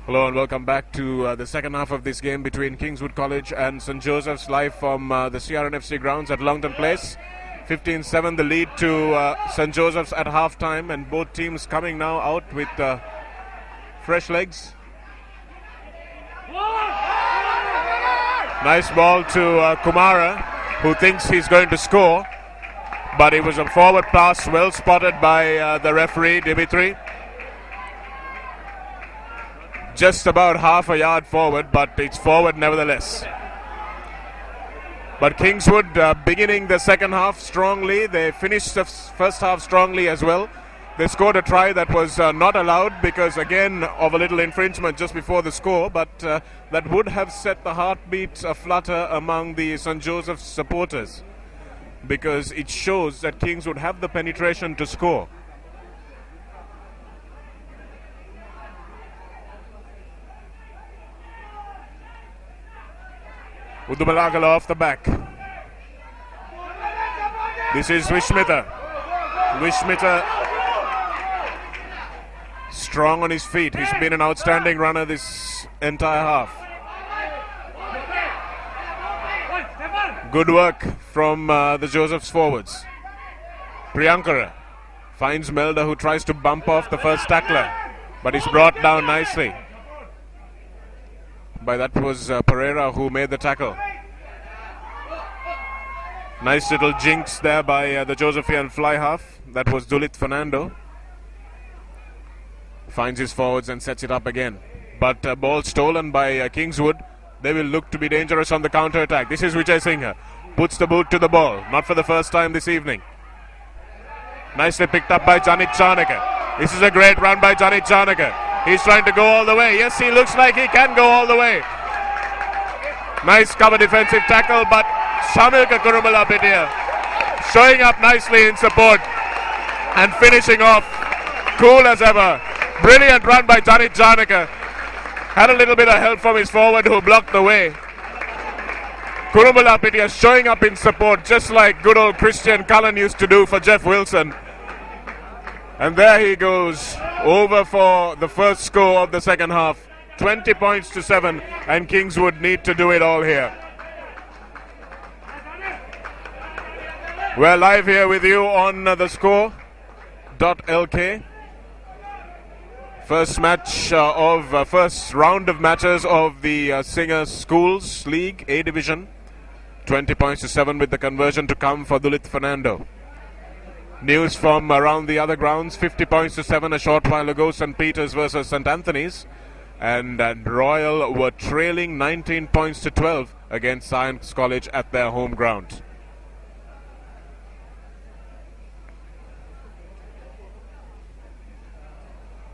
Hello and welcome back to the second half of this game between Kingswood College and St. Joseph's, live from the CRNFC grounds at Longton Place. 15-7 the lead to St. Joseph's at half-time, and both teams coming now out with fresh legs. Nice ball to Kumara, who thinks he's going to score, but it was a forward pass, well spotted by the referee, Dimitri. Just about half a yard forward, but it's forward nevertheless. But Kingswood beginning the second half strongly. They finished the first half strongly as well. They scored a try that was not allowed because, again, of a little infringement just before the score, but that would have set the heartbeat aflutter among the St. Joseph's supporters, because it shows that Kingswood have the penetration to score. Udumalagala off the back. This is Vishmita. Vishmita strong on his feet. He's been an outstanding runner this entire half. Good work from the Joseph's forwards. Priyankara finds Melda, who tries to bump off the first tackler, but he's brought down nicely. But that was Pereira who made the tackle. Nice little jinx there by the Josephian fly half. That was Dulit Fernando. Finds his forwards and sets it up again. But ball stolen by Kingswood. They will look to be dangerous on the counter-attack. This is Vijay Singha. Puts the boot to the ball. Not for the first time this evening. Nicely picked up by Janit Chanaka. This is a great run by Janit Chanaka. He's trying to go all the way. Yes, he looks like he can go all the way. Nice cover defensive tackle, but Shamilka Kurumalapitia showing up nicely in support and finishing off cool as ever. Brilliant run by Janit Janaka. Had a little bit of help from his forward who blocked the way. Kurumalapitia showing up in support just like good old Christian Cullen used to do for Jeff Wilson. And there he goes, over for the first score of the second half. 20 points to 7, and Kingswood need to do it all here. We're live here with you on TheScore.lk. First round of matches of the Singer Schools League A Division. 20 points to 7 with the conversion to come for Dulit Fernando. News from around the other grounds. 50 points to 7 a short while ago. St. Peter's versus St. Anthony's. And Royal were trailing 19 points to 12 against Science College at their home ground.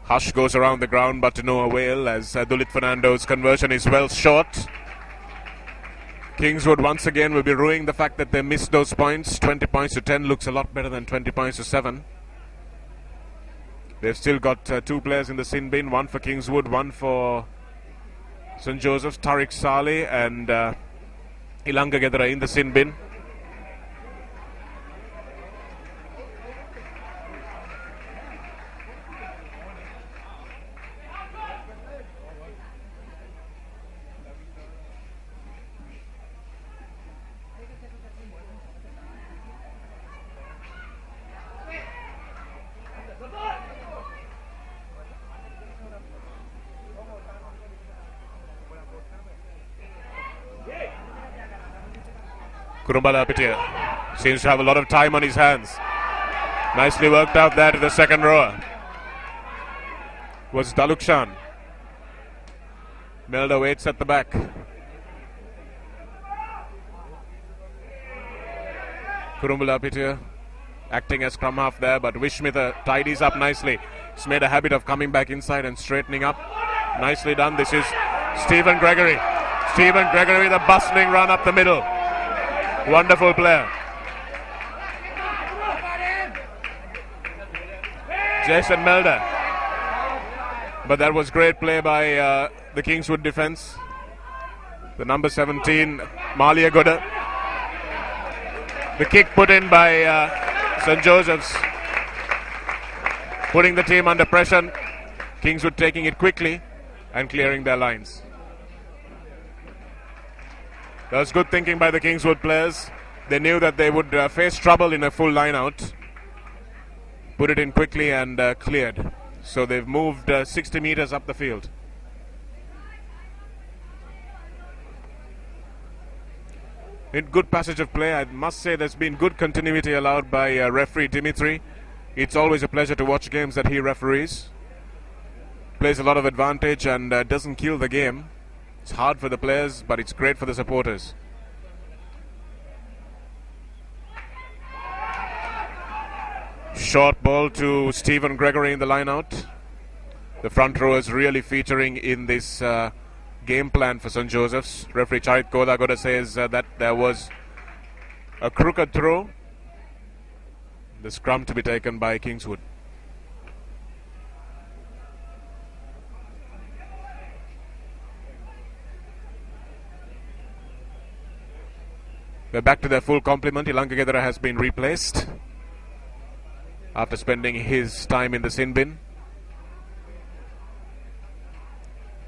Hush goes around the ground, but to no avail as Dulit Fernando's conversion is well short. Kingswood once again will be ruining the fact that they missed those points. 20 points to 10 looks a lot better than 20 points to 7. They've still got two players in the sin bin, one for Kingswood, one for St. Joseph's, Tariq Saleh and Ilanga Gedara in the sin bin. Kurumalapitia seems to have a lot of time on his hands. Nicely worked out there to the second rower. Was Dalukshan. Melda waits at the back. Kurumalapitia acting as scrum half there, but Vishmita tidies up nicely. He's made a habit of coming back inside and straightening up. Nicely done. This is Stephen Gregory. Stephen Gregory with a bustling run up the middle. Wonderful player. Jason Melda. But that was great play by the Kingswood defense. The number 17, Malia Goda. The kick put in by St. Joseph's, putting the team under pressure. Kingswood taking it quickly and clearing their lines. That was good thinking by the Kingswood players. They knew that they would face trouble in a full line out. Put it in quickly and cleared. So they've moved 60 meters up the field. In good passage of play, I must say there's been good continuity allowed by referee Dimitri. It's always a pleasure to watch games that he referees. Plays a lot of advantage and doesn't kill the game. It's hard for the players, but it's great for the supporters. Short ball to Stephen Gregory in the line out. The front row is really featuring in this game plan for St. Joseph's. Referee Charit Kodagoda says that there was a crooked throw. The scrum to be taken by Kingswood. They're back to their full complement. Ilangagedara has been replaced after spending his time in the sin bin.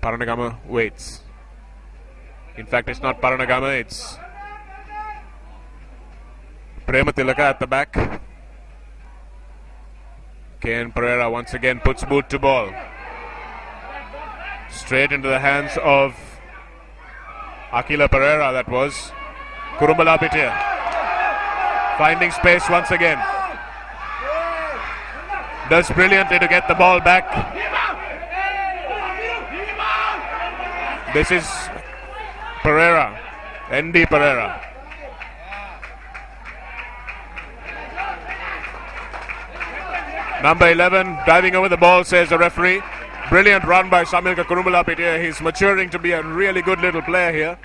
Paranagama waits. In fact, it's not Paranagama, it's Prematilaka at the back. Ken Pereira once again puts boot to ball. Straight into the hands of Akila Pereira, that was. Kurumbala Pitia finding space once again. Does brilliantly to get the ball back. This is Pereira, ND Pereira. Number 11 diving over the ball, says the referee. Brilliant run by Samilka Kurumbala Pitia. He's maturing to be a really good little player here.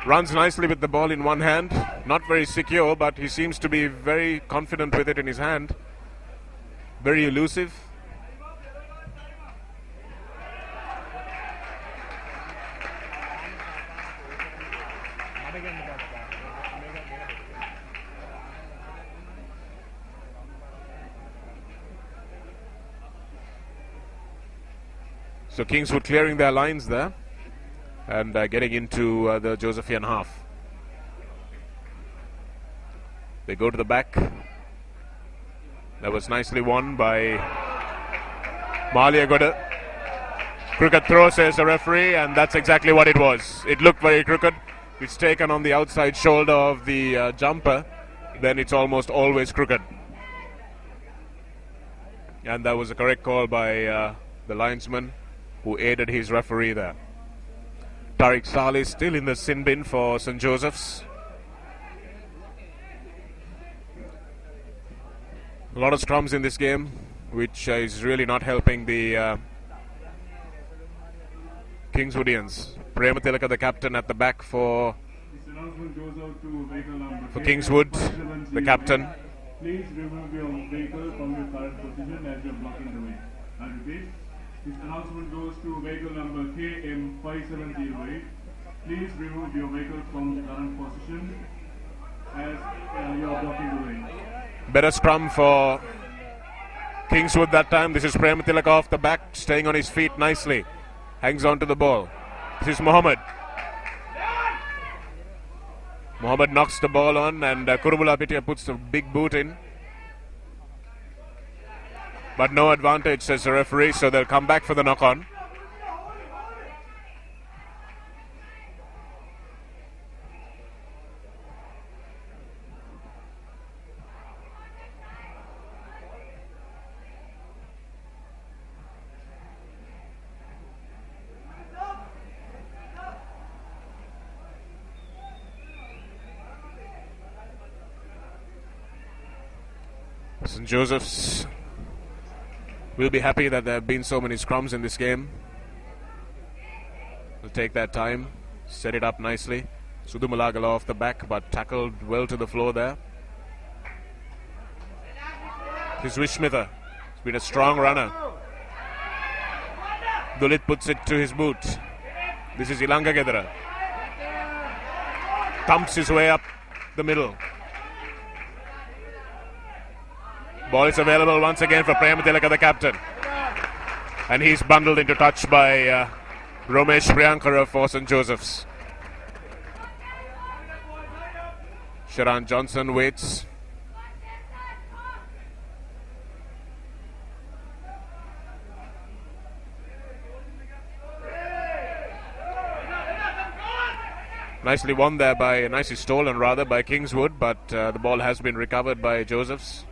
Runs nicely with the ball in one hand. Not very secure, but he seems to be very confident with it in his hand. Very elusive. So Kingswood clearing their lines there and getting into the Josephian half. They go to the back. That was nicely won by Malia Goda. Crooked throw, says the referee, and that's exactly what it was. It looked very crooked. It's taken on the outside shoulder of the jumper. Then it's almost always crooked. And that was a correct call by the linesman who aided his referee there. Tariq Saleh still in the sin bin for St. Joseph's. A lot of scrums in this game, which is really not helping the Kingswoodians. Prematilaka, the captain, at the back for Kingswood, the captain. Please remove your vehicle from your current position as you are blocking the way. I repeat, this announcement goes to vehicle number KM5708. Please remove your vehicle from the current position as you are blocking the way. Better scrum for Kingswood that time. This is Prematilaka off the back, staying on his feet nicely. Hangs on to the ball. This is Mohammed. Mohammed knocks the ball on, and Kurumbala Pitia puts the big boot in. But no advantage, says the referee, so they'll come back for the knock-on. St. Joseph's will be happy that there have been so many scrums in this game. They'll take that time, set it up nicely. Sudumalagala off the back, but tackled well to the floor there. Here's Vishmitha. He's been a strong runner. Dulit puts it to his boot. This is Ilangagedara. thumps his way up the middle. Ball is available once again for Prematilaka, the captain. And he's bundled into touch by Romesh Priyankara for St. Joseph's. Sharan Johnson waits. Nicely won there nicely stolen rather by Kingswood, but the ball has been recovered by Josephs.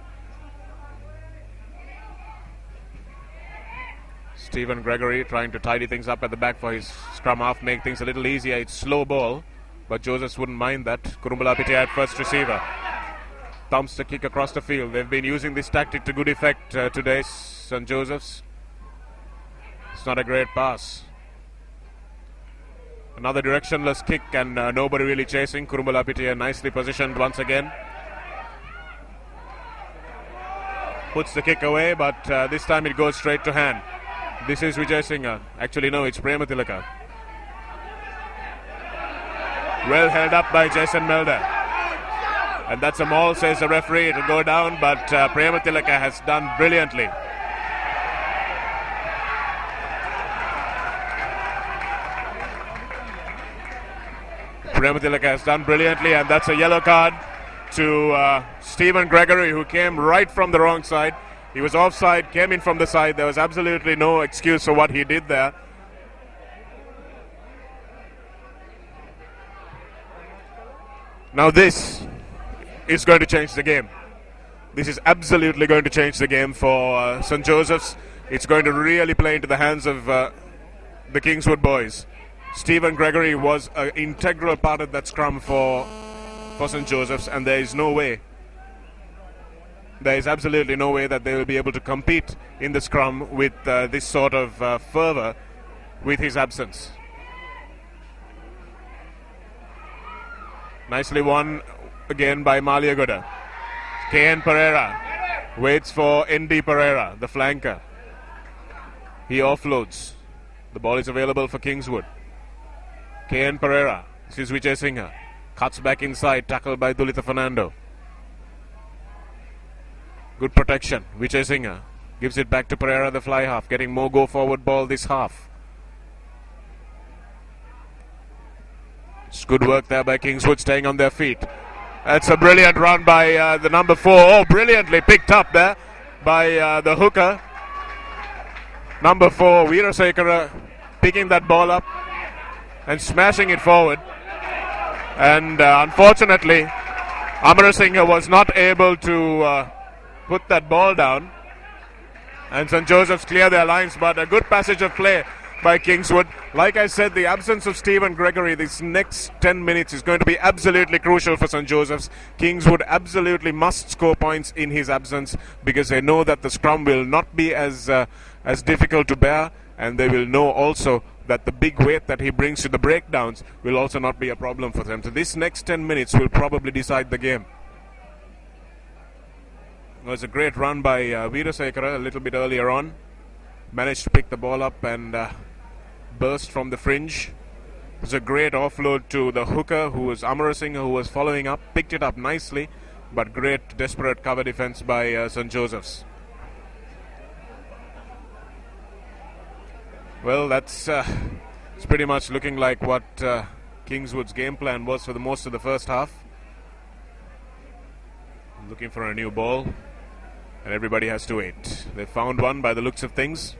Stephen Gregory trying to tidy things up at the back for his scrum half, make things a little easier. It's slow ball, but Josephs wouldn't mind that. Kurumbala Pitia at first receiver. Thumps the kick across the field. They've been using this tactic to good effect today, St. Joseph's. It's not a great pass. Another directionless kick and nobody really chasing. Kurumbala Pitia nicely positioned once again. Puts the kick away, but this time it goes straight to hand. This is Vijay Singh. Actually, no, it's Prematilaka. Well held up by Jason Melder. And that's a maul, says the referee. It'll go down, but Prematilaka has done brilliantly. Prematilaka has done brilliantly, and that's a yellow card to Stephen Gregory, who came right from the wrong side. He was offside, came in from the side. There was absolutely no excuse for what he did there. Now this is going to change the game. This is absolutely going to change the game for St. Joseph's. It's going to really play into the hands of the Kingswood boys. Stephen Gregory was an integral part of that scrum for St. Joseph's, and there is no way, there is absolutely no way that they will be able to compete in the scrum with this sort of fervour with his absence. Nicely won again by Maliagoda. KN Pereira waits for ND Pereira, the flanker. He offloads. The ball is available for Kingswood. KN Pereira, this is Vijay Singh, cuts back inside, tackled by Dulitha Fernando. Good protection. Vijay Singh gives it back to Pereira, the fly half, getting more go forward ball this half. It's good work there by Kingswood, staying on their feet. That's a brilliant run by the number 4. Oh, brilliantly picked up there by the hooker. Number 4, Veerasekara, picking that ball up and smashing it forward. And unfortunately, Amarasinghe was not able to put that ball down. And St. Joseph's clear their lines, but a good passage of play by Kingswood. Like I said, the absence of Stephen Gregory this next 10 minutes is going to be absolutely crucial for St. Joseph's. Kingswood absolutely must score points in his absence, because they know that the scrum will not be as difficult to bear, and they will know also that the big weight that he brings to the breakdowns will also not be a problem for them. So this next 10 minutes will probably decide the game. It was a great run by Veerasekara a little bit earlier on. Managed to pick the ball up and burst from the fringe. It was a great offload to the hooker, who was Amarasinghe, who was following up. Picked it up nicely, but great desperate cover defense by St. Joseph's. Well, it's pretty much looking like what Kingswood's game plan was for the most of the first half. Looking for a new ball, and everybody has to wait. They found one by the looks of things.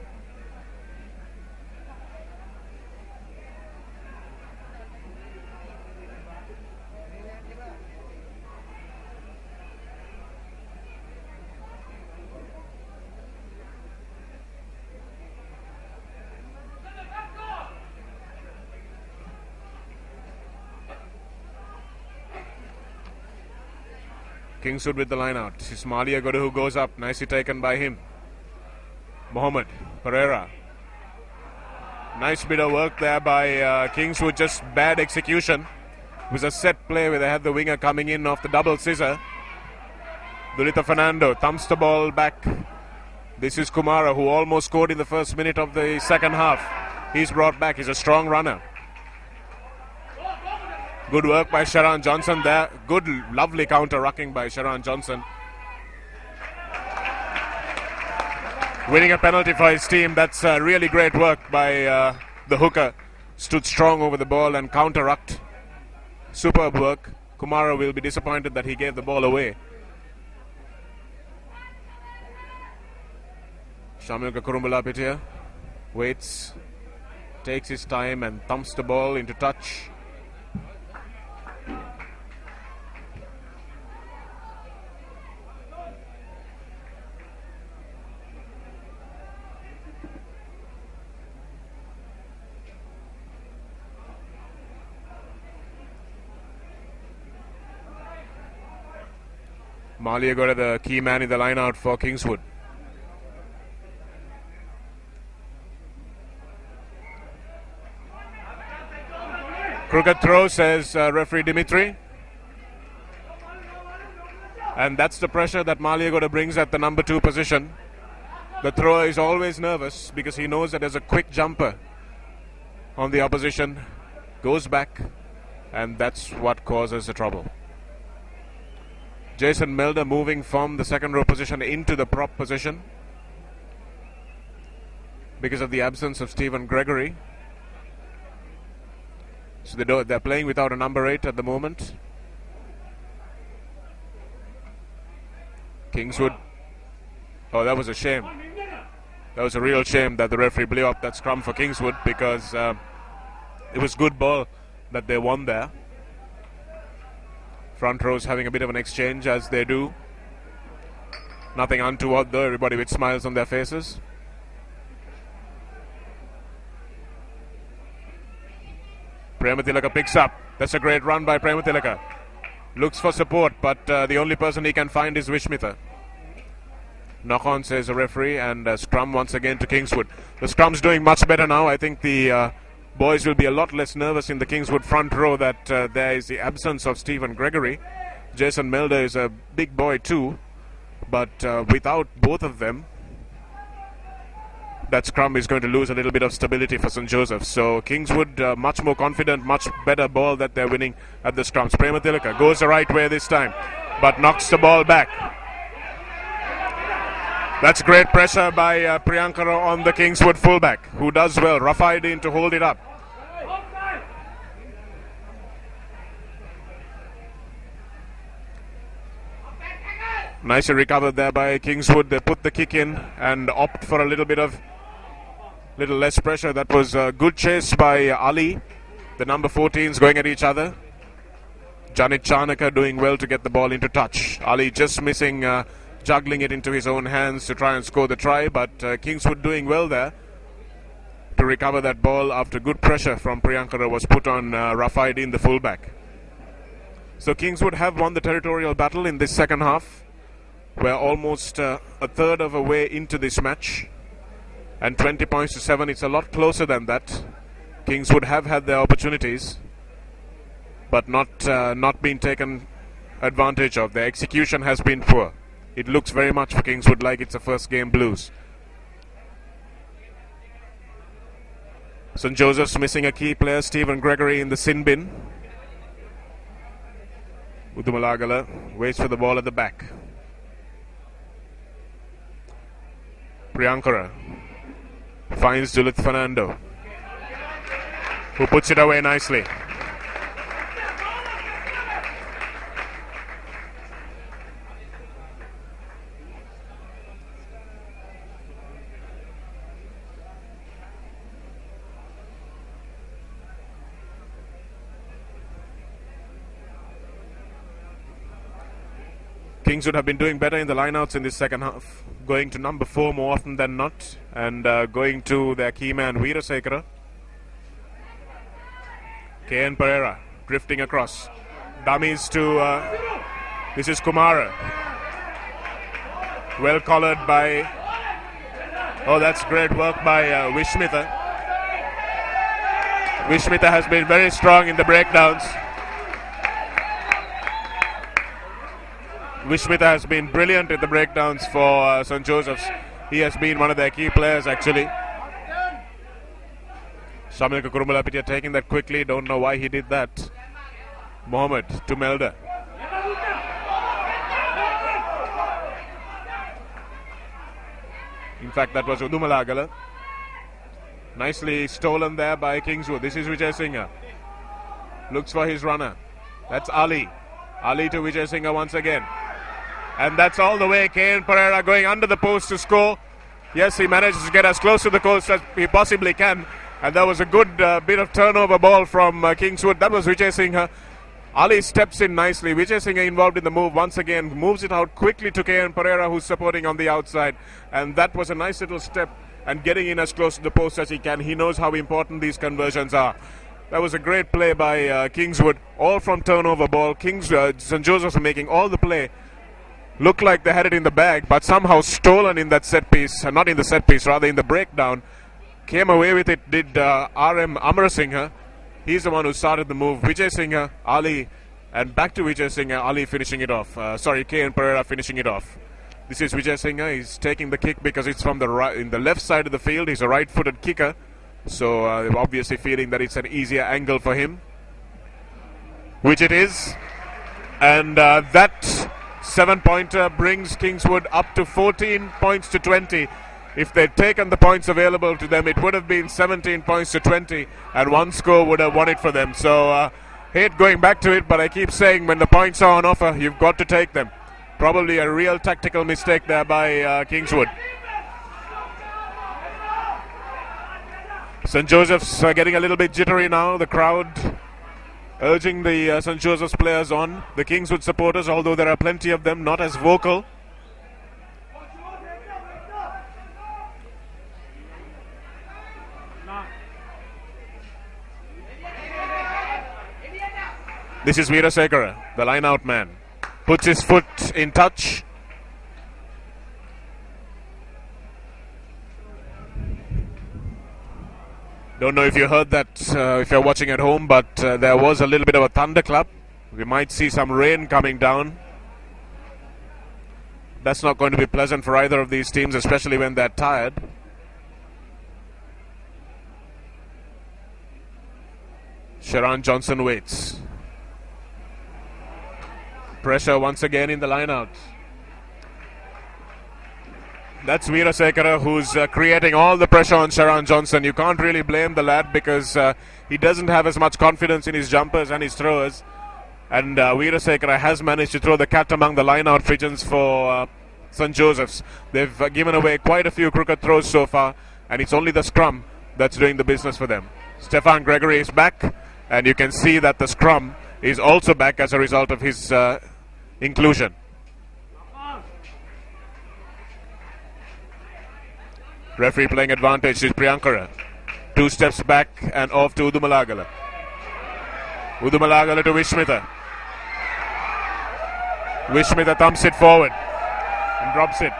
Kingswood with the line out. It's Maliagoda who goes up. Nicely taken by him. Mohammed Pereira. Nice bit of work there by Kingswood. Just bad execution. It was a set play where they had the winger coming in off the double scissor. Dulitha Fernando thumps the ball back. This is Kumara, who almost scored in the first minute of the second half. He's brought back. He's a strong runner. Good work by Sharon Johnson there. Good, lovely counter-rucking by Sharon Johnson. Winning a penalty for his team. That's really great work by the hooker. Stood strong over the ball and counter-rucked. Superb work. Kumara will be disappointed that he gave the ball away. Shamilka Kurumbalapitia waits, takes his time and thumps the ball into touch. Maliagora, the key man in the line out for Kingswood. Crooked throw, says referee Dimitri. And that's the pressure that Maliagora brings at the number 2 position. The thrower is always nervous because he knows that there's a quick jumper on the opposition. Goes back, and that's what causes the trouble. Jason Melder moving from the second row position into the prop position because of the absence of Stephen Gregory. So they're playing without a number 8 at the moment. Kingswood. Oh, that was a shame. That was a real shame that the referee blew up that scrum for Kingswood because it was good ball that they won there. Front rows having a bit of an exchange as they do. Nothing untoward though, everybody with smiles on their faces. Prematilaka picks up. That's a great run by Prematilaka. Looks for support, but the only person he can find is Vishmitha. Knock on, says the referee, and scrum once again to Kingswood. The scrum's doing much better now. I think the boys will be a lot less nervous in the Kingswood front row that there is the absence of Stephen Gregory. Jason Melder is a big boy too, but without both of them, that scrum is going to lose a little bit of stability for St. Joseph. So Kingswood much more confident, much better ball that they're winning at the scrums. Prematilaka goes the right way this time, but knocks the ball back. That's great pressure by Priyankara on the Kingswood fullback, who does well. Rafaidin to hold it up. Nicely recovered there by Kingswood. They put the kick in and opt for a little less pressure. That was a good chase by Ali. The number 14s going at each other. Janit Chanaka doing well to get the ball into touch. Ali just missing, juggling it into his own hands to try and score the try, but Kingswood doing well there to recover that ball after good pressure from Priyankara was put on Rafaidin, the fullback. So Kingswood have won the territorial battle in this second half. We're almost a third of a way into this match, and 20 points to 7. It's a lot closer than that. Kingswood have had their opportunities, but not been taken advantage of. Their execution has been poor. It looks very much for Kingswood like it's a first game blues. St. Joseph's missing a key player, Stephen Gregory, in the sin bin. Udumalagala waits for the ball at the back. Priyankara finds Julith Fernando, who puts it away nicely. Kingswood have been doing better in the lineouts in this second half, going to number 4 more often than not, and going to their key man Veerasekara. KN Pereira drifting across. Dummies to, this is Kumara. Well collared by, oh, that's great work by Vishmitha. Vishmitha has been very strong in the breakdowns. Vishmitha has been brilliant in the breakdowns for St. Joseph's. He has been one of their key players actually. Shamilka Kurumalapitia taking that quickly. Don't know why he did that. Mohammed to Melda. In fact, that was Udumalagala. Nicely stolen there by Kingswood. This is Vijay Singh. Looks for his runner. That's Ali. Ali to Vijay Singh once again. And that's all the way. KN Pereira going under the post to score. Yes, he manages to get as close to the post as he possibly can. And that was a good bit of turnover ball from Kingswood. That was Vijay Singh. Ali steps in nicely. Vijay Singh involved in the move once again. Moves it out quickly to KN Pereira, who's supporting on the outside. And that was a nice little step and getting in as close to the post as he can. He knows how important these conversions are. That was a great play by Kingswood. All from turnover ball. St. Joseph's making all the play. Looked like they had it in the bag, but somehow stolen in that set piece. Not in the set piece, rather in the breakdown. Came away with it, did RM Amar Singh. He's the one who started the move. Vijay Singh, Ali, and back to Vijay Singh. Ali finishing it off. KN Pereira finishing it off. This is Vijay Singh. He's taking the kick because it's from the right, in the left side of the field. He's a right-footed kicker. So obviously feeling that it's an easier angle for him. Which it is. And that 7-pointer brings Kingswood up to 14 points to 20. If they'd taken the points available to them, it would have been 17 points to 20, and one score would have won it for them. So, hate going back to it, but I keep saying when the points are on offer, you've got to take them. Probably a real tactical mistake there by Kingswood. St. Joseph's getting a little bit jittery now. The crowd urging the St. Joseph's players on. The Kingswood supporters, although there are plenty of them, not as vocal. This is Veerasekara, the line-out man. Puts his foot in touch. Don't know if you heard that if you're watching at home, but there was a little bit of a thunderclap. We might see some rain coming down. That's not going to be pleasant for either of these teams, especially when they're tired. Sharon Johnson waits. Pressure once again in the line-out. That's Veerasekara who's creating all the pressure on Sharon Johnson. You can't really blame the lad because he doesn't have as much confidence in his jumpers and his throwers. And Veerasekara has managed to throw the cat among the line-out pigeons for St. Joseph's. They've given away quite a few crooked throws so far, and it's only the scrum that's doing the business for them. Stefan Gregory is back, and you can see that the scrum is also back as a result of his inclusion. Referee playing advantage is Priyankara. 2 steps back and off to Udumalagala. Udumalagala to Vishmitha. Vishmitha thumps it forward and drops it.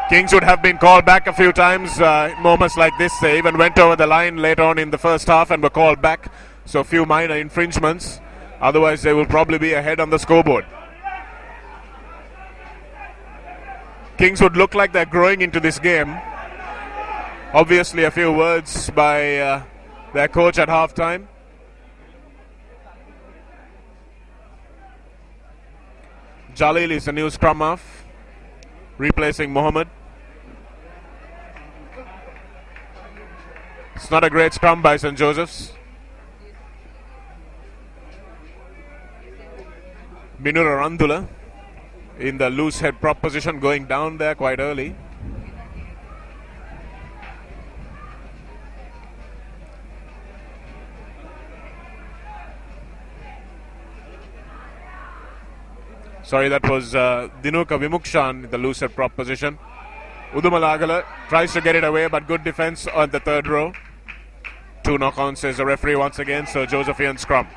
Kingswood have been called back a few times. Moments like this, they even went over the line later on in the first half and were called back. So a few minor infringements. Otherwise, they will probably be ahead on the scoreboard. Kingswood look like they're growing into this game. Obviously, a few words by their coach at halftime. Jalil is the new scrum half, replacing Mohammed. It's not a great scrum by St. Joseph's. Minura Randula in the loose head prop position, going down there quite early. Sorry, that was Dinuka Vimukshan in the loose head prop position. Udumalagala tries to get it away, but good defense on the third row. 2 knock-ons, says the referee once again, so Josephian scrum.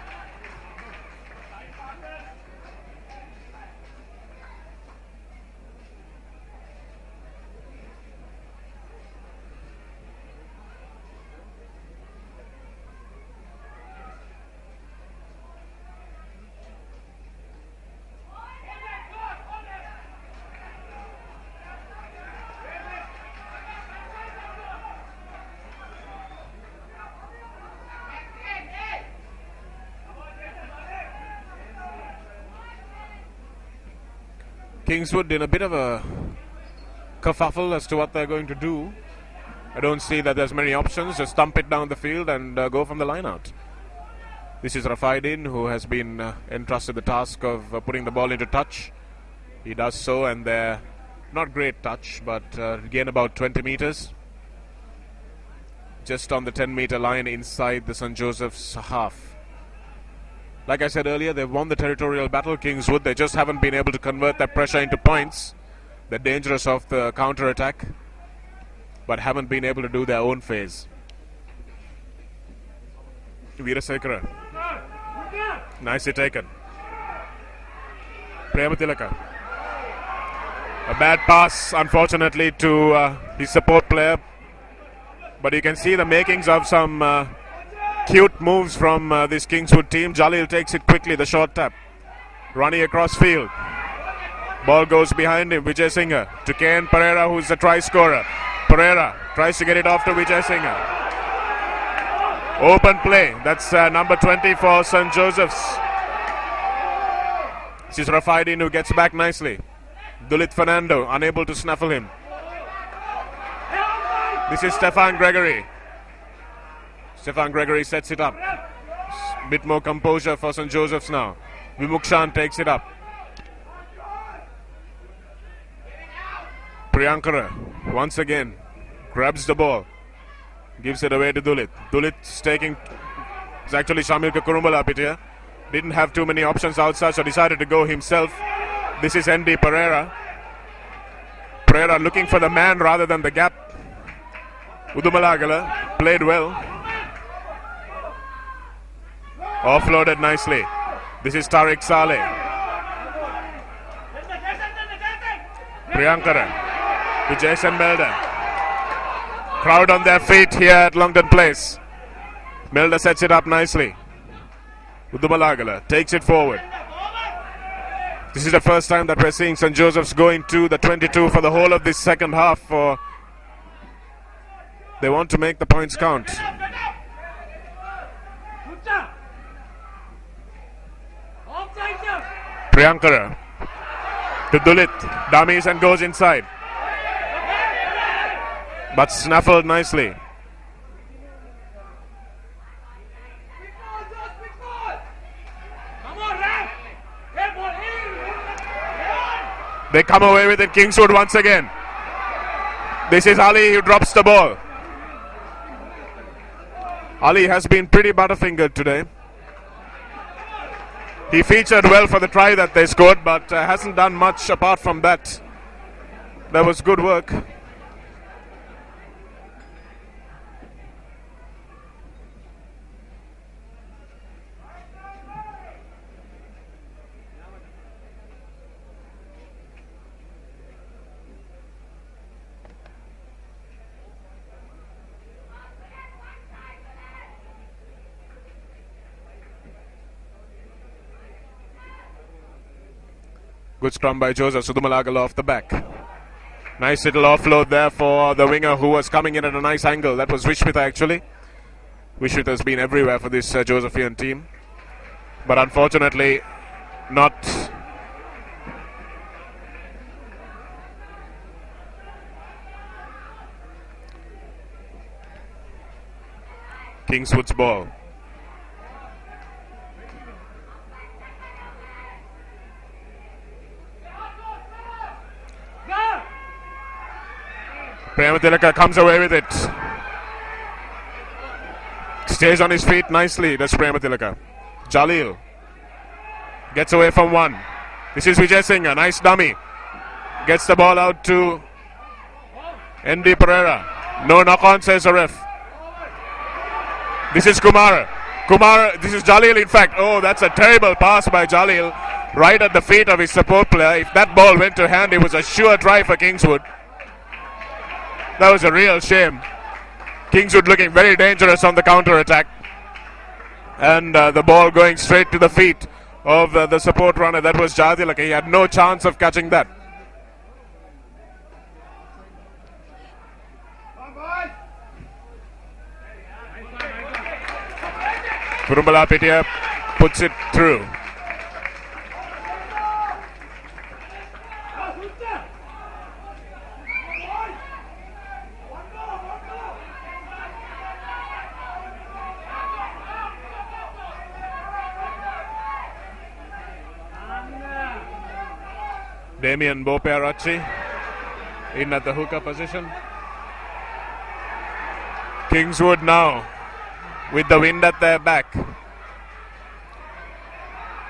Kingswood in a bit of a kerfuffle as to what they're going to do. I don't see that there's many options. Just stump it down the field and go from the line out. This is Rafaidin, who has been entrusted the task of putting the ball into touch. He does so, and they're not great touch, but gain about 20 meters. Just on the 10-meter line inside the St. Joseph's half. Like I said earlier, they've won the territorial battle, Kingswood. They just haven't been able to convert that pressure into points. They're dangerous off the counter-attack, but haven't been able to do their own phase. Veerasekara. Nicely taken. Prematilaka. A bad pass, unfortunately, to his support player. But you can see the makings of some cute moves from this Kingswood team. Jalil takes it quickly, the short tap. Running across field. Ball goes behind him, Vijay Singh. To Ken Pereira, who's the try scorer. Pereira tries to get it off to Vijay Singh. Open play. That's number 20 for St. Joseph's. This is Rafaidin who gets back nicely. Dulit Fernando unable to snaffle him. This is Stefan Gregory. Stefan Gregory sets it up. Bit more composure for St. Joseph's now. Vimukshan takes it up. Priyankara once again grabs the ball. Gives it away to Dulit. Dulit's taking... It's actually Shamil Kurumbala up here. Didn't have too many options outside, so decided to go himself. This is N.D. Pereira. Pereira looking for the man rather than the gap. Udumalagala played well. Offloaded nicely. This is Tariq Saleh. Priyankara to Jason Melda. Crowd on their feet here at Longton Place. Melda sets it up nicely. Udumalagala takes it forward. This is the first time that we're seeing St. Joseph's going to the 22 for the whole of this second half. They want to make the points count. Priyankara to Dulit. Dummies and goes inside. But snaffled nicely. They come away with it, Kingswood once again. This is Ali who drops the ball. Ali has been pretty butterfingered today. He featured well for the try that they scored, but hasn't done much apart from that. That was good work. Good scrum by Joseph. Sudumalagala off the back. Nice little offload there for the winger who was coming in at a nice angle. That was Vishwitha actually. Vishwitha has been everywhere for this Josephian team. But unfortunately not. Kingswood's ball. Prematilaka comes away with it. Stays on his feet nicely. That's Prematilaka. Jalil gets away from one. This is Vijay Singh. A nice dummy. Gets the ball out to N.D. Pereira. No knock on, says the ref. This is Kumar. This is Jalil in fact. Oh, that's a terrible pass by Jalil. Right at the feet of his support player. If that ball went to hand, it was a sure try for Kingswood. That was a real shame. Kingswood looking very dangerous on the counter-attack. And the ball going straight to the feet of the support runner. That was Jadilaka. He had no chance of catching that. Kurumbala Pitia puts it through. Damien Bopearacci in at the hooker position. Kingswood now with the wind at their back.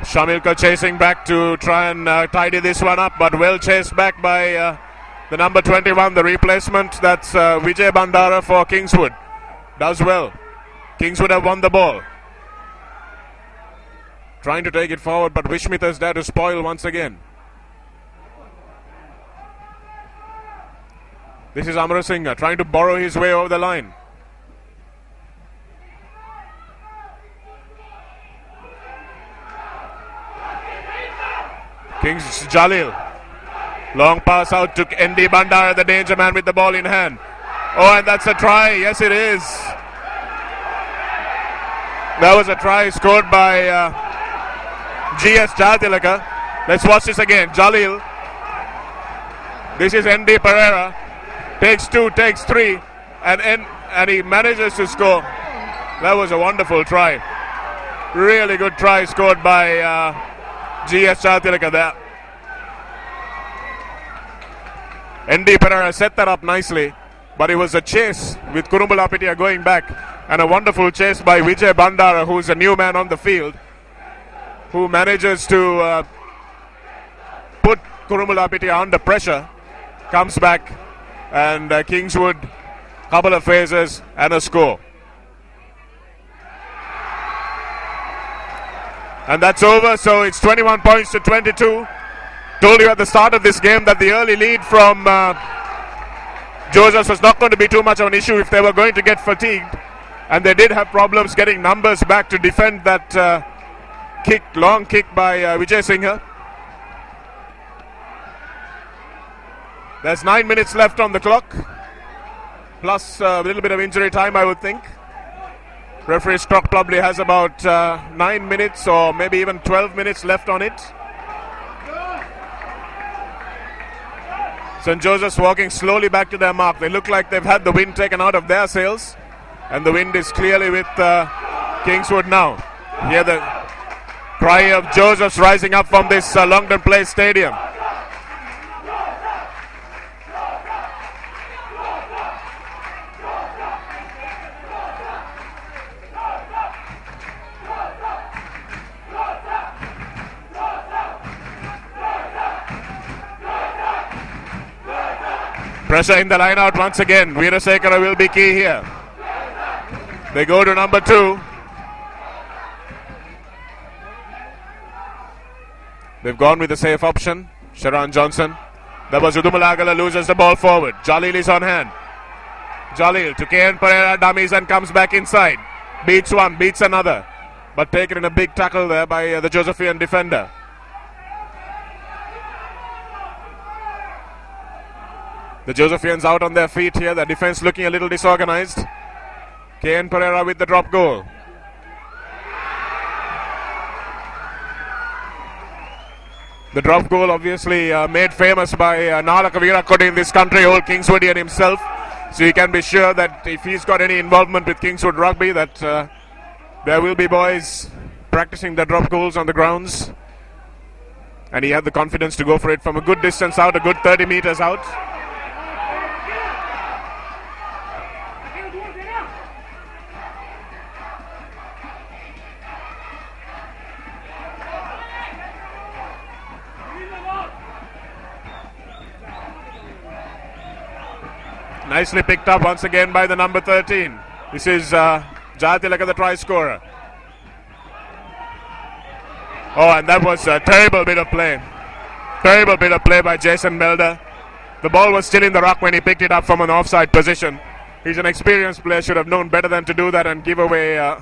Shamilka chasing back to try and tidy this one up, but well chased back by the number 21, the replacement. That's Vijay Bandara for Kingswood. Does well. Kingswood have won the ball. Trying to take it forward, but Vishmita is there to spoil once again. This is Amarasinghe trying to borrow his way over the line. Kings Jalil. Long pass out to ND Bandara, the danger man with the ball in hand. Oh, and that's a try. Yes, it is. That was a try scored by GS Jayatilaka. Let's watch this again. Jalil. This is ND Pereira. Takes two, takes three, and he manages to score. That was a wonderful try. Really good try scored by GS Jayatilaka there. ND Pereira set that up nicely, but it was a chase with Kurumbalapitia going back, and a wonderful chase by Vijay Bandara, who's a new man on the field, who manages to put Kurumbalapitia under pressure, comes back, and Kingswood, couple of phases and a score. And that's over, so it's 21 points to 22. Told you at the start of this game that the early lead from Joseph was not going to be too much of an issue if they were going to get fatigued. And they did have problems getting numbers back to defend that long kick by Vijay Singh. There's 9 minutes left on the clock, plus a little bit of injury time, I would think. Referee's clock probably has about 9 minutes or maybe even 12 minutes left on it. St. Joseph's walking slowly back to their mark. They look like they've had the wind taken out of their sails, and the wind is clearly with Kingswood now. Hear the cry of Joseph's rising up from this Longdon Place Stadium. Pressure in the line out once again. Veerasekara will be key here. They go to number 2. They've gone with the safe option. Sharan Johnson. That was Udumalagala, loses the ball forward. Jalil is on hand. Jalil to KN Pereira, dummies and comes back inside. Beats one, beats another. But taken in a big tackle there by the Josephian defender. The Josephians out on their feet here. The defense looking a little disorganized. KN Pereira with the drop goal. The drop goal obviously made famous by Nalaka Veerakodi in this country, old Kingswoodian himself. So you can be sure that if he's got any involvement with Kingswood Rugby, that there will be boys practicing the drop goals on the grounds. And he had the confidence to go for it from a good distance out, a good 30 meters out. Nicely picked up once again by the number 13. This is Jayatilaka, the try scorer. Oh, and that was a terrible bit of play. Terrible bit of play by Jason Melder. The ball was still in the ruck when he picked it up from an offside position. He's an experienced player, should have known better than to do that and give away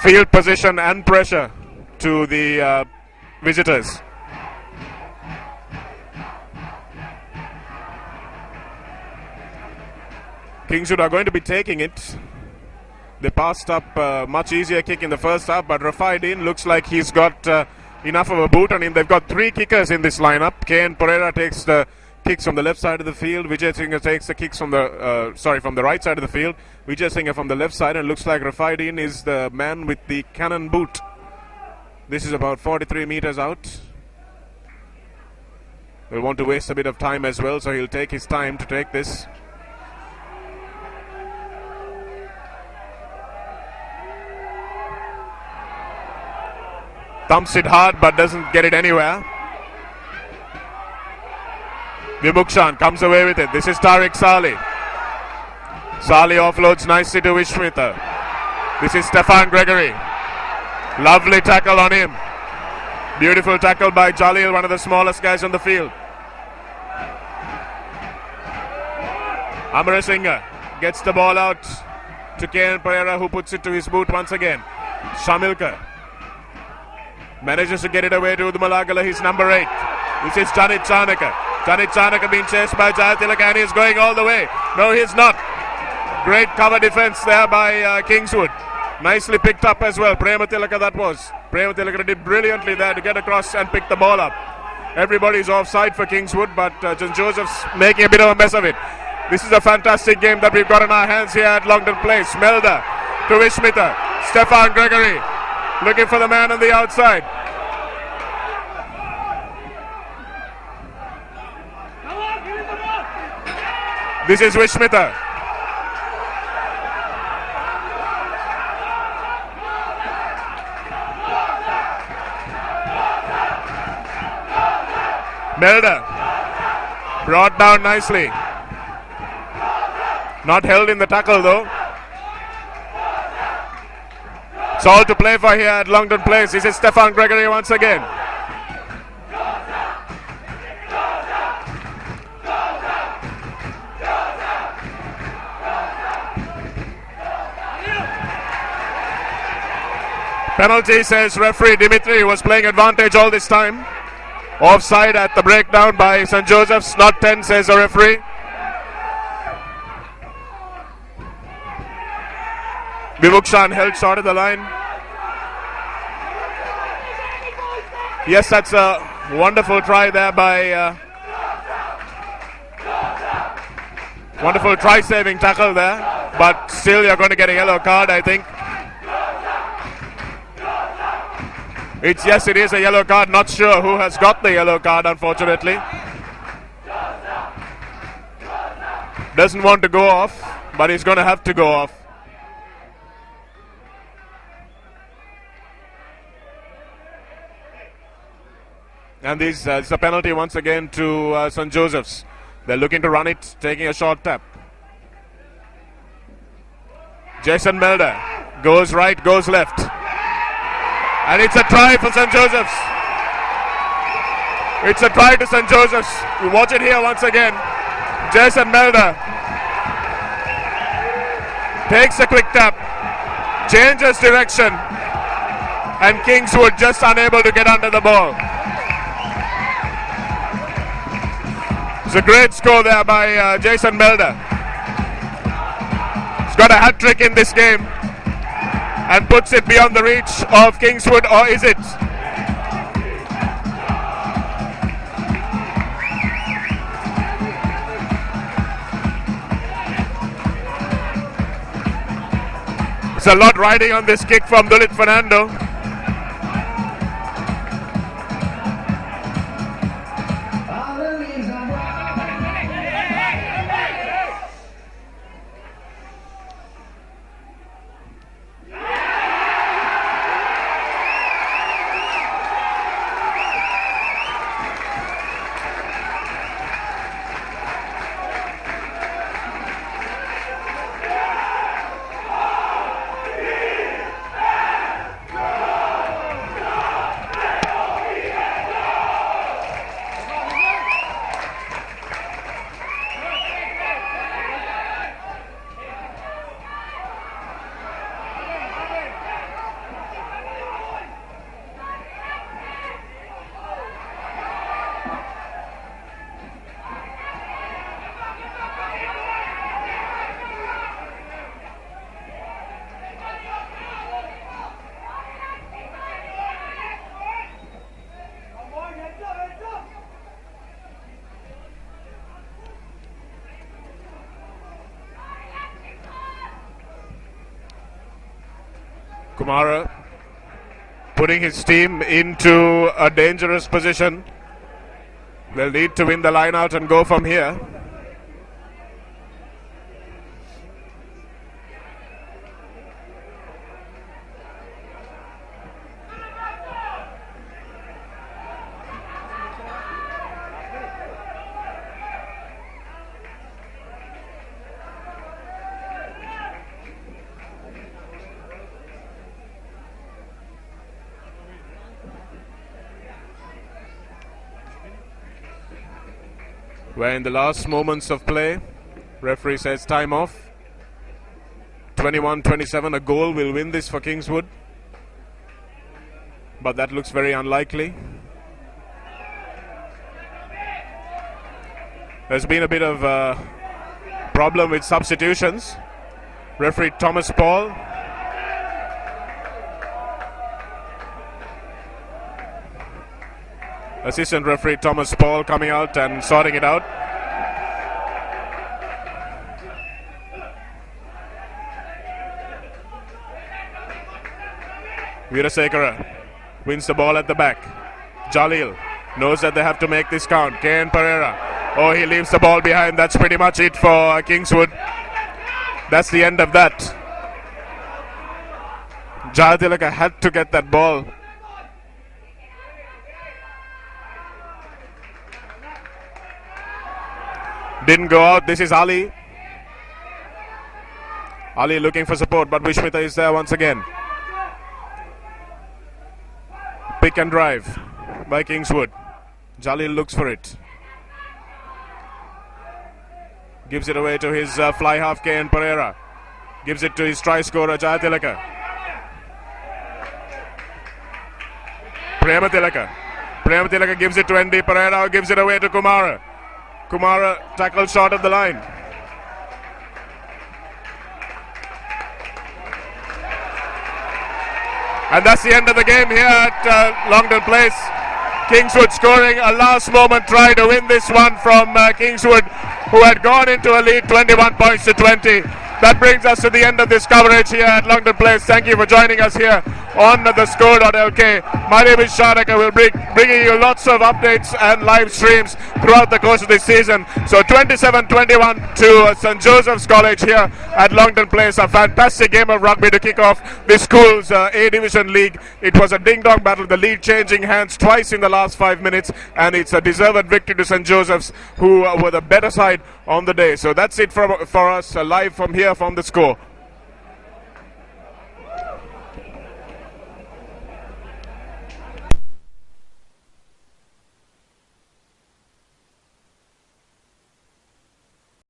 field position and pressure to the visitors. Kingswood are going to be taking it. They passed up a much easier kick in the first half, but Rafaidin looks like he's got enough of a boot on him. They've got 3 kickers in this lineup. KN Pereira takes the kicks from the left side of the field. Vijay Singh takes the kicks from the from the right side of the field. Vijay Singh from the left side, and looks like Rafaidin is the man with the cannon boot. This is about 43 meters out. will want to waste a bit of time as well, so he'll take his time to take this. Thumps it hard but doesn't get it anywhere. Vimukshan comes away with it. This is Tariq Saleh. Saleh offloads nicely to Vishmitha. This is Stefan Gregory. Lovely tackle on him. Beautiful tackle by Jalil, one of the smallest guys on the field. Amarasinghe gets the ball out to K.N. Pereira, who puts it to his boot once again. Shamilkar manages to get it away to Udumalagala. He's number 8. This is Janit Chanaka. Janit Chanaka being chased by Jayatilaka, and he's going all the way. No, he's not. Great cover defense there by Kingswood. Nicely picked up as well. Prematilaka that was. Prematilaka did brilliantly there to get across and pick the ball up. Everybody's offside for Kingswood, but St. Joseph's making a bit of a mess of it. This is a fantastic game that we've got in our hands here at Longdon Place. Melda to Vishmitha. Stefan Gregory looking for the man on the outside. This is Vishmitha. Melda brought down nicely. Not held in the tackle though. It's all to play for here at Longdon Place. This is Stefan Gregory once again. Penalty, says referee Dimitri, was playing advantage all this time. Offside at the breakdown by St. Joseph's. Not 10, says the referee. Vimukshan held short of the line. Yes, that's a wonderful try there by wonderful try-saving tackle there. But still you're going to get a yellow card, I think. Yes, it is a yellow card. Not sure who has got the yellow card, unfortunately. Doesn't want to go off, but he's going to have to go off. And this is a penalty once again to St. Joseph's. They're looking to run it, taking a short tap. Jason Melda goes right, goes left. And it's a try for St. Joseph's. It's a try to St. Joseph's. You watch it here once again. Jason Melda takes a quick tap, changes direction, and Kingswood just unable to get under the ball. It's a great score there by Jason Melda. He's got a hat-trick in this game and puts it beyond the reach of Kingswood, or is it? It's a lot riding on this kick from Dulit Fernando. Kumara putting his team into a dangerous position. They'll need to win the line out and go from here. We're in the last moments of play. Referee says time off. 21-27, a goal will win this for Kingswood. But that looks very unlikely. There's been a bit of a problem with substitutions. Referee Thomas Paul. Assistant referee Thomas Paul coming out and sorting it out. Veerasekara wins the ball at the back. Jalil knows that they have to make this count. K.N. Pereira. Oh, he leaves the ball behind. That's pretty much it for Kingswood. That's the end of that. Jayatilaka had to get that ball. Didn't go out. This is Ali. Ali looking for support, but Vishmita is there once again. Pick and drive by Kingswood. Jalil looks for it. Gives it away to his fly half K.N. Pereira. Gives it to his try scorer Jayatilaka. Prematilaka gives it to N.D. Pereira, who gives it away to Kumara. Kumara tackles short of the line. And that's the end of the game here at Longdon Place. Kingswood scoring a last moment try to win this one from Kingswood, who had gone into a lead 21 points to 20. That brings us to the end of this coverage here at Longdon Place. Thank you for joining us here on TheScore.lk. My name is Sharaka. We'll be bringing you lots of updates and live streams throughout the course of this season. So 27-21 to St. Joseph's College here at Longdon Place. A fantastic game of rugby to kick off this school's A Division League. It was a ding-dong battle, the lead changing hands twice in the last 5 minutes, and it's a deserved victory to St. Joseph's, who were the better side on the day. So that's it for us live from here from the score.